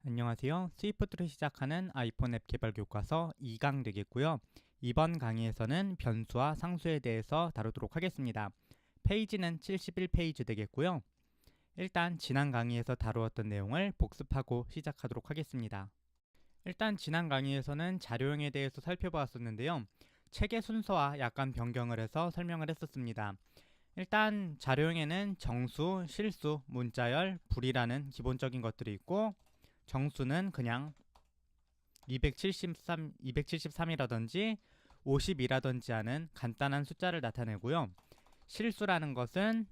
안녕하세요. 스위프트를 시작하는 아이폰 앱 개발 교과서 2강 되겠고요. 이번 강의에서는 변수와 상수에 대해서 다루도록 하겠습니다. 페이지는 71페이지 되겠고요. 일단 지난 강의에서 다루었던 내용을 복습하고 시작하도록 하겠습니다. 일단 지난 강의에서는 자료형에 대해서 살펴보았었는데요. 책의 순서와 약간 변경을 해서 설명을 했었습니다. 일단 자료형에는 정수, 실수, 문자열, 불이라는 기본적인 것들이 있고, 정수는 그냥 273이라든지 50이라든지 하는 간단한 숫자를 나타내고요. 실수라는 것은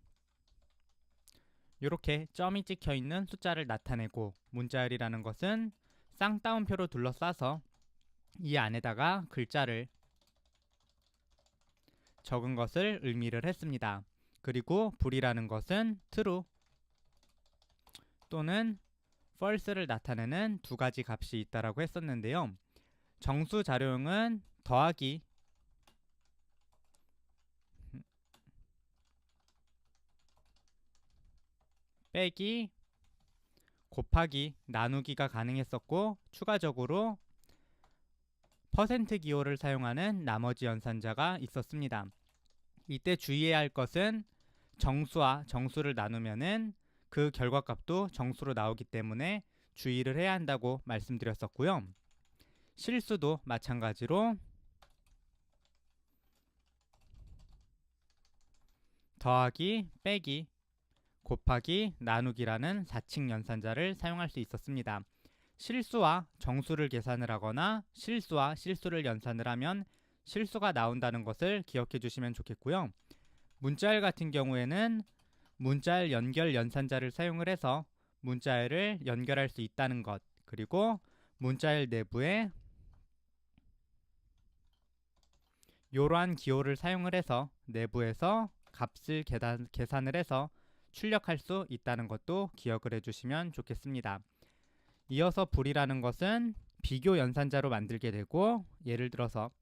이렇게 점이 찍혀 있는 숫자를 나타내고, 문자열이라는 것은 쌍따옴표로 둘러싸서 이 안에다가 글자를 적은 것을 의미를 했습니다. 그리고 불이라는 것은 true 또는 false를 나타내는 두 가지 값이 있다라고 했었는데요. 정수 자료형은 더하기, 빼기, 곱하기, 나누기가 가능했었고, 추가적으로 퍼센트 기호를 사용하는 나머지 연산자가 있었습니다. 이때 주의해야 할 것은 정수와 정수를 나누면은 그 결과값도 정수로 나오기 때문에 주의를 해야 한다고 말씀드렸었고요. 실수도 마찬가지로 더하기, 빼기, 곱하기, 나누기라는 4층 연산자를 사용할 수 있었습니다. 실수와 정수를 계산을 하거나 실수와 실수를 연산을 하면 실수가 나온다는 것을 기억해 주시면 좋겠고요. 문자열 같은 경우에는 문자열 연결 연산자를 사용을 해서 문자열을 연결할 수 있다는 것, 그리고 문자열 내부에 이러한 기호를 사용을 해서 내부에서 값을 계산을 해서 출력할 수 있다는 것도 기억을 해주시면 좋겠습니다. 이어서 불이라는 것은 비교 연산자로 만들게 되고, 예를 들어서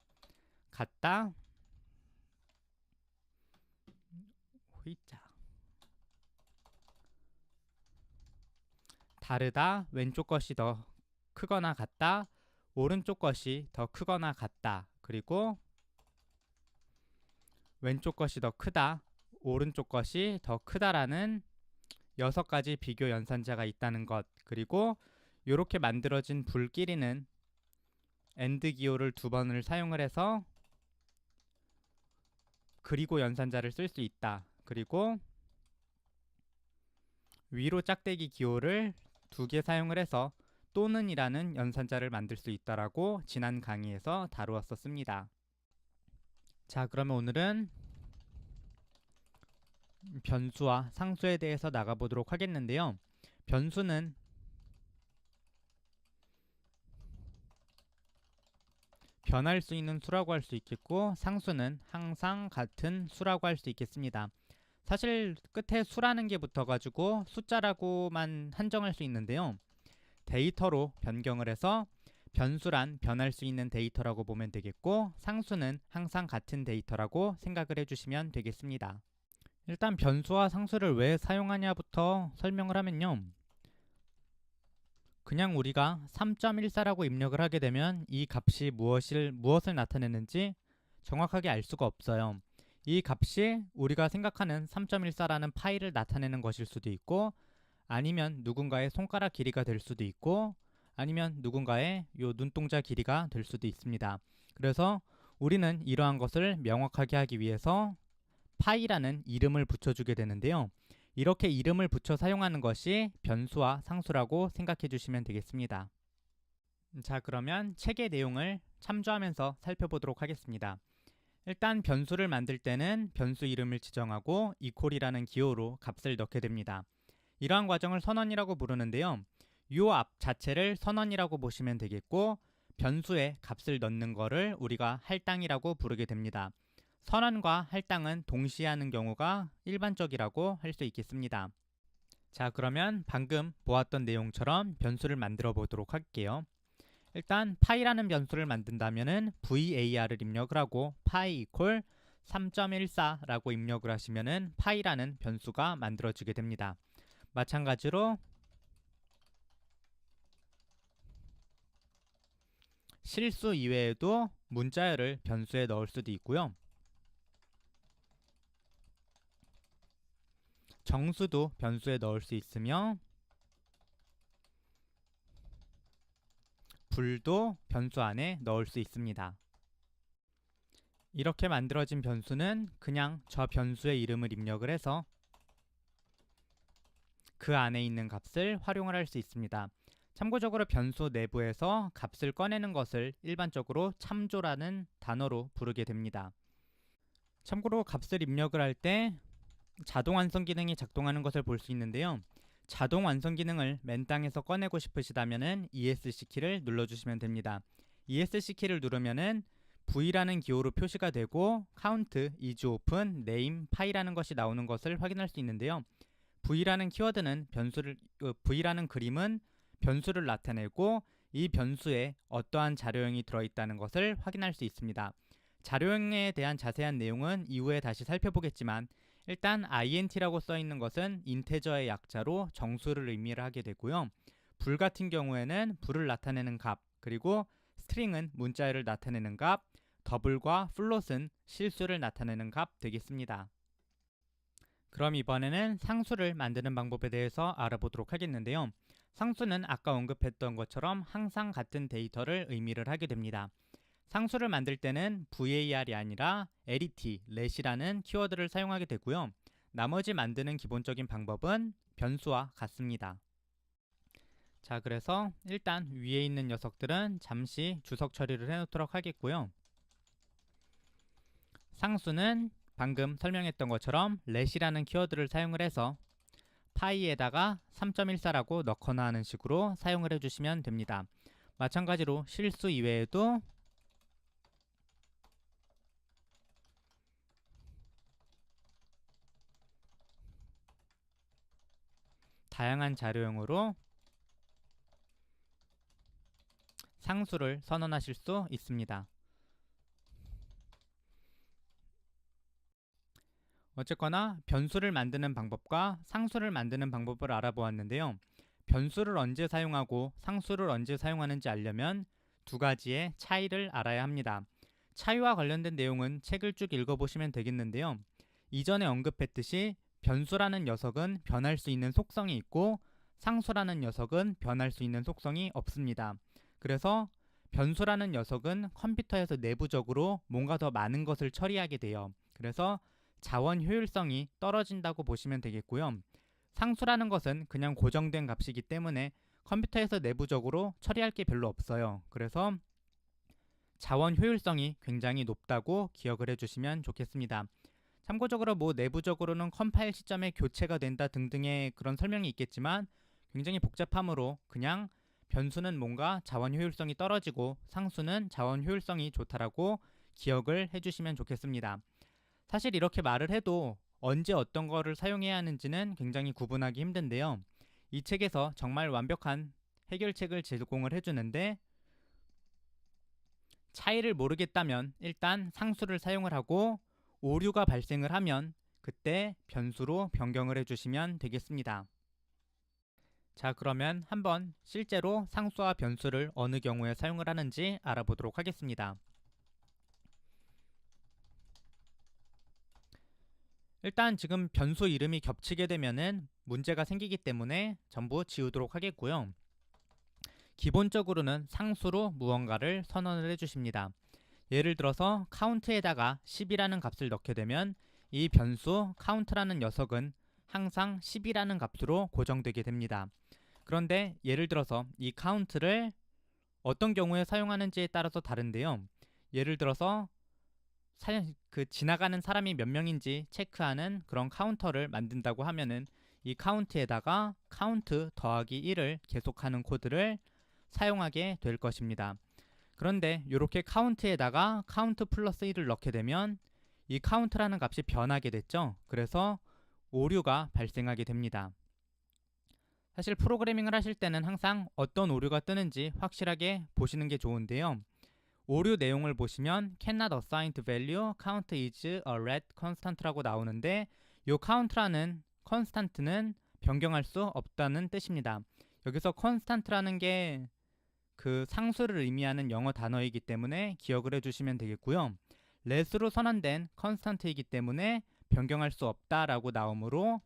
같다, 다르다, 왼쪽 것이 더 크거나 같다, 오른쪽 것이 더 크거나 같다, 그리고 왼쪽 것이 더 크다, 오른쪽 것이 더 크다라는 6가지 비교 연산자가 있다는 것, 그리고 이렇게 만들어진 불끼리는 AND 기호를 2번을 사용을 해서 그리고 연산자를 쓸 수 있다. 그리고 위로 짝대기 기호를 2개 사용을 해서 또는이라는 연산자를 만들 수 있다라고 지난 강의에서 다루었었습니다. 자, 그러면 오늘은 변수와 상수에 대해서 나가보도록 하겠는데요. 변수는 변할 수 있는 수라고 할 수 있겠고, 상수는 항상 같은 수라고 할 수 있겠습니다. 사실 끝에 수라는 게 붙어가지고 숫자라고만 한정할 수 있는데요. 데이터로 변경을 해서 변수란 변할 수 있는 데이터라고 보면 되겠고, 상수는 항상 같은 데이터라고 생각을 해주시면 되겠습니다. 일단 변수와 상수를 왜 사용하냐부터 설명을 하면요. 그냥 우리가 3.14라고 입력을 하게 되면 이 값이 무엇을 나타내는지 정확하게 알 수가 없어요. 이 값이 우리가 생각하는 3.14라는 파일을 나타내는 것일 수도 있고, 아니면 누군가의 손가락 길이가 될 수도 있고, 아니면 누군가의 요 눈동자 길이가 될 수도 있습니다. 그래서 우리는 이러한 것을 명확하게 하기 위해서 파이라는 이름을 붙여주게 되는데요. 이렇게 이름을 붙여 사용하는 것이 변수와 상수라고 생각해 주시면 되겠습니다. 자, 그러면 책의 내용을 참조하면서 살펴보도록 하겠습니다. 일단 변수를 만들 때는 변수 이름을 지정하고 equal이라는 기호로 값을 넣게 됩니다. 이러한 과정을 선언이라고 부르는데요. 이 앞 자체를 선언이라고 보시면 되겠고, 변수에 값을 넣는 거를 우리가 할당이라고 부르게 됩니다. 선언과 할당은 동시에 하는 경우가 일반적이라고 할 수 있겠습니다. 자, 그러면 방금 보았던 내용처럼 변수를 만들어 보도록 할게요. 일단 파이라는 변수를 만든다면은 var을 입력을 하고 파이 이퀄 3.14라고 입력을 하시면은 파이라는 변수가 만들어지게 됩니다. 마찬가지로 실수 이외에도 문자열을 변수에 넣을 수도 있고요. 정수도 변수에 넣을 수 있으며 불도 변수 안에 넣을 수 있습니다. 이렇게 만들어진 변수는 그냥 저 변수의 이름을 입력을 해서 그 안에 있는 값을 활용을 할 수 있습니다. 참고적으로 변수 내부에서 값을 꺼내는 것을 일반적으로 참조라는 단어로 부르게 됩니다. 참고로 값을 입력을 할 때 자동 완성 기능이 작동하는 것을 볼 수 있는데요. 자동 완성 기능을 맨 땅에서 꺼내고 싶으시다면 ESC 키를 눌러주시면 됩니다. ESC 키를 누르면은 V라는 기호로 표시가 되고 count, is open, name, py라는 것이 나오는 것을 확인할 수 있는데요. V라는 키워드는 V라는 그림은 변수를 나타내고 이 변수에 어떠한 자료형이 들어있다는 것을 확인할 수 있습니다. 자료형에 대한 자세한 내용은 이후에 다시 살펴보겠지만 일단 int라고 써있는 것은 인테저의 약자로 정수를 의미를 하게 되고요. 불 같은 경우에는 불을 나타내는 값, 그리고 스트링은 문자열을 나타내는 값, 더블과 플롯은 실수를 나타내는 값 되겠습니다. 그럼 이번에는 상수를 만드는 방법에 대해서 알아보도록 하겠는데요. 상수는 아까 언급했던 것처럼 항상 같은 데이터를 의미를 하게 됩니다. 상수를 만들 때는 var이 아니라 let이라는 키워드를 사용하게 되고요. 나머지 만드는 기본적인 방법은 변수와 같습니다. 자, 그래서 일단 위에 있는 녀석들은 잠시 주석 처리를 해놓도록 하겠고요. 상수는 방금 설명했던 것처럼 let이라는 키워드를 사용을 해서 파이에다가 3.14라고 넣거나 하는 식으로 사용을 해주시면 됩니다. 마찬가지로 실수 이외에도 다양한 자료형으로 상수를 선언하실 수 있습니다. 어쨌거나 변수를 만드는 방법과 상수를 만드는 방법을 알아보았는데요. 변수를 언제 사용하고 상수를 언제 사용하는지 알려면 두 가지의 차이를 알아야 합니다. 차이와 관련된 내용은 책을 쭉 읽어보시면 되겠는데요. 이전에 언급했듯이 변수라는 녀석은 변할 수 있는 속성이 있고 상수라는 녀석은 변할 수 있는 속성이 없습니다. 그래서 변수라는 녀석은 컴퓨터에서 내부적으로 뭔가 더 많은 것을 처리하게 돼요. 그래서 자원 효율성이 떨어진다고 보시면 되겠고요. 상수라는 것은 그냥 고정된 값이기 때문에 컴퓨터에서 내부적으로 처리할 게 별로 없어요. 그래서 자원 효율성이 굉장히 높다고 기억을 해주시면 좋겠습니다. 참고적으로 내부적으로는 컴파일 시점에 교체가 된다 등등의 그런 설명이 있겠지만 굉장히 복잡함으로 그냥 변수는 뭔가 자원 효율성이 떨어지고 상수는 자원 효율성이 좋다라고 기억을 해주시면 좋겠습니다. 사실 이렇게 말을 해도 언제 어떤 거를 사용해야 하는지는 굉장히 구분하기 힘든데요. 이 책에서 정말 완벽한 해결책을 제공을 해주는데 차이를 모르겠다면 일단 상수를 사용을 하고 오류가 발생을 하면 그때 변수로 변경을 해주시면 되겠습니다. 자, 그러면 한번 실제로 상수와 변수를 어느 경우에 사용을 하는지 알아보도록 하겠습니다. 일단 지금 변수 이름이 겹치게 되면은 문제가 생기기 때문에 전부 지우도록 하겠고요. 기본적으로는 상수로 무언가를 선언을 해주십니다. 예를 들어서 count에다가 10이라는 값을 넣게 되면 이 변수 count라는 녀석은 항상 10이라는 값으로 고정되게 됩니다. 그런데 예를 들어서 이 count를 어떤 경우에 사용하는지에 따라서 다른데요. 예를 들어서 지나가는 사람이 몇 명인지 체크하는 그런 카운터를 만든다고 하면은 이 count에다가 count 더하기 1을 계속하는 코드를 사용하게 될 것입니다. 그런데 이렇게 count에다가 count 플러스 1을 넣게 되면 이 count라는 값이 변하게 됐죠. 그래서 오류가 발생하게 됩니다. 사실 프로그래밍을 하실 때는 항상 어떤 오류가 뜨는지 확실하게 보시는 게 좋은데요. 오류 내용을 보시면 cannot assign to value, count is a red constant라고 나오는데 이 count라는 constant는 변경할 수 없다는 뜻입니다. 여기서 constant라는 게 그 상수를 의미하는 영어 단어이기 때문에 기억을 해주시면 되겠고요. let으로 선언된 constant이기 때문에 변경할 수 없다라고 나오므로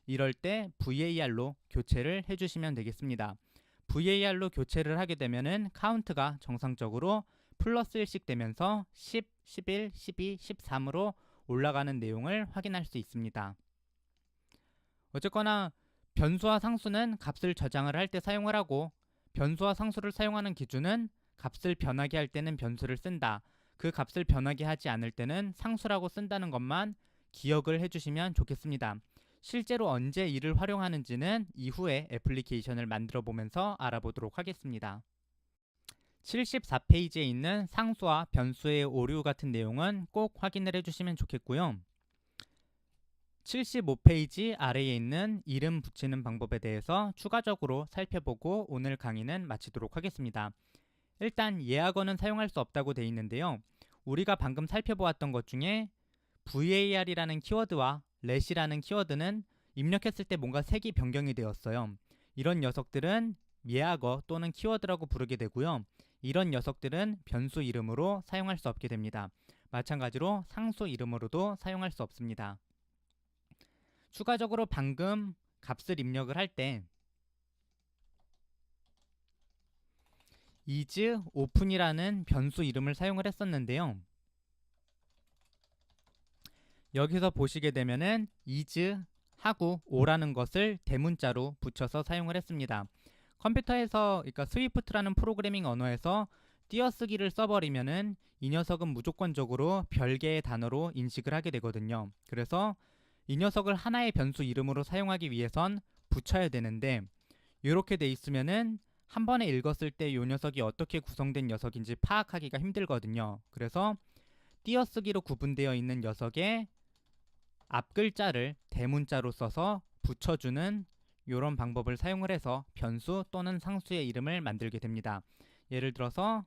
이럴 때 VAR로 교체를 해주시면 되겠습니다. VAR로 교체를 하게 되면은 카운트가 정상적으로 플러스 1씩 되면서 10, 11, 12, 13으로 올라가는 내용을 확인할 수 있습니다. 어쨌거나 변수와 상수는 값을 저장을 할 때 사용을 하고, 변수와 상수를 사용하는 기준은 값을 변하게 할 때는 변수를 쓴다, 그 값을 변하게 하지 않을 때는 상수라고 쓴다는 것만 기억을 해주시면 좋겠습니다. 실제로 언제 이를 활용하는지는 이후에 애플리케이션을 만들어 보면서 알아보도록 하겠습니다. 74페이지에 있는 상수와 변수의 오류 같은 내용은 꼭 확인을 해주시면 좋겠고요. 75페이지 아래에 있는 이름 붙이는 방법에 대해서 추가적으로 살펴보고 오늘 강의는 마치도록 하겠습니다. 일단 예약어는 사용할 수 없다고 되어 있는데요. 우리가 방금 살펴보았던 것 중에 VAR이라는 키워드와 let이라는 키워드는 입력했을 때 뭔가 색이 변경이 되었어요. 이런 녀석들은 예약어 또는 키워드라고 부르게 되고요. 이런 녀석들은 변수 이름으로 사용할 수 없게 됩니다. 마찬가지로 상수 이름으로도 사용할 수 없습니다. 추가적으로 방금 값을 입력을 할 때 is open이라는 변수 이름을 사용을 했었는데요. 여기서 보시게 되면은 is 하고 o라는 것을 대문자로 붙여서 사용을 했습니다. 컴퓨터에서, 그러니까 스위프트라는 프로그래밍 언어에서 띄어쓰기를 써버리면은 이 녀석은 무조건적으로 별개의 단어로 인식을 하게 되거든요. 그래서 이 녀석을 하나의 변수 이름으로 사용하기 위해선 붙여야 되는데, 이렇게 돼 있으면은 한 번에 읽었을 때 이 녀석이 어떻게 구성된 녀석인지 파악하기가 힘들거든요. 그래서 띄어쓰기로 구분되어 있는 녀석의 앞 글자를 대문자로 써서 붙여주는 이런 방법을 사용을 해서 변수 또는 상수의 이름을 만들게 됩니다. 예를 들어서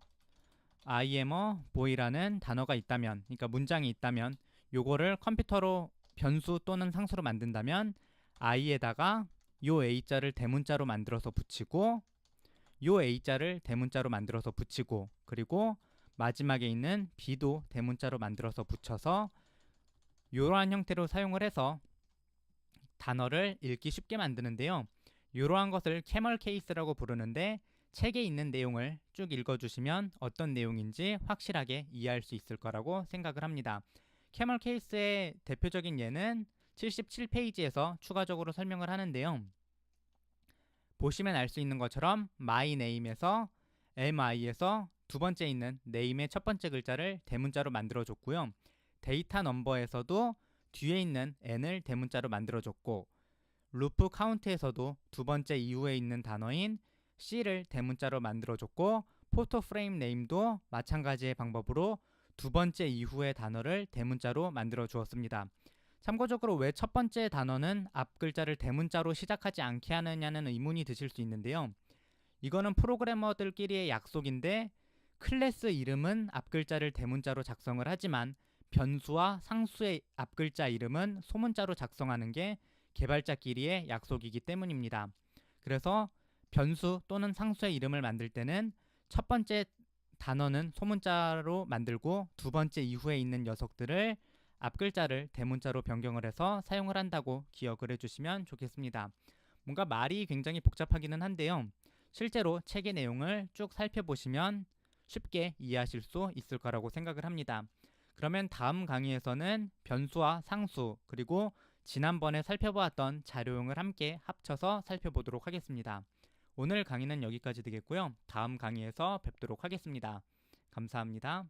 I am a boy라는 단어가 있다면, 그러니까 문장이 있다면, 요거를 컴퓨터로 변수 또는 상수로 만든다면 I에다가 요 A자를 대문자로 만들어서 붙이고, 요 A자를 대문자로 만들어서 붙이고, 그리고 마지막에 있는 B도 대문자로 만들어서 붙여서 이러한 형태로 사용을 해서 단어를 읽기 쉽게 만드는데요. 이러한 것을 캐멀 케이스라고 부르는데, 책에 있는 내용을 쭉 읽어주시면 어떤 내용인지 확실하게 이해할 수 있을 거라고 생각을 합니다. 캐멀 케이스의 대표적인 예는 77페이지에서 추가적으로 설명을 하는데요. 보시면 알 수 있는 것처럼 my name에서 mi에서 두 번째 있는 name의 첫 번째 글자를 대문자로 만들어줬고요. 데이터 넘버에서도 뒤에 있는 n을 대문자로 만들어줬고, 루프 카운트에서도 두 번째 이후에 있는 단어인 c를 대문자로 만들어줬고, 포토 프레임 네임도 마찬가지의 방법으로 두 번째 이후의 단어를 대문자로 만들어 주었습니다. 참고적으로 왜 첫 번째 단어는 앞 글자를 대문자로 시작하지 않게 하느냐는 의문이 드실 수 있는데요. 이거는 프로그래머들끼리의 약속인데, 클래스 이름은 앞 글자를 대문자로 작성을 하지만 변수와 상수의 앞 글자 이름은 소문자로 작성하는 게 개발자끼리의 약속이기 때문입니다. 그래서 변수 또는 상수의 이름을 만들 때는 첫 번째 단어는 소문자로 만들고 두 번째 이후에 있는 녀석들을 앞 글자를 대문자로 변경을 해서 사용을 한다고 기억을 해주시면 좋겠습니다. 뭔가 말이 굉장히 복잡하기는 한데요. 실제로 책의 내용을 쭉 살펴보시면 쉽게 이해하실 수 있을 거라고 생각을 합니다. 그러면 다음 강의에서는 변수와 상수, 그리고 지난번에 살펴보았던 자료용을 함께 합쳐서 살펴보도록 하겠습니다. 오늘 강의는 여기까지 되겠고요. 다음 강의에서 뵙도록 하겠습니다. 감사합니다.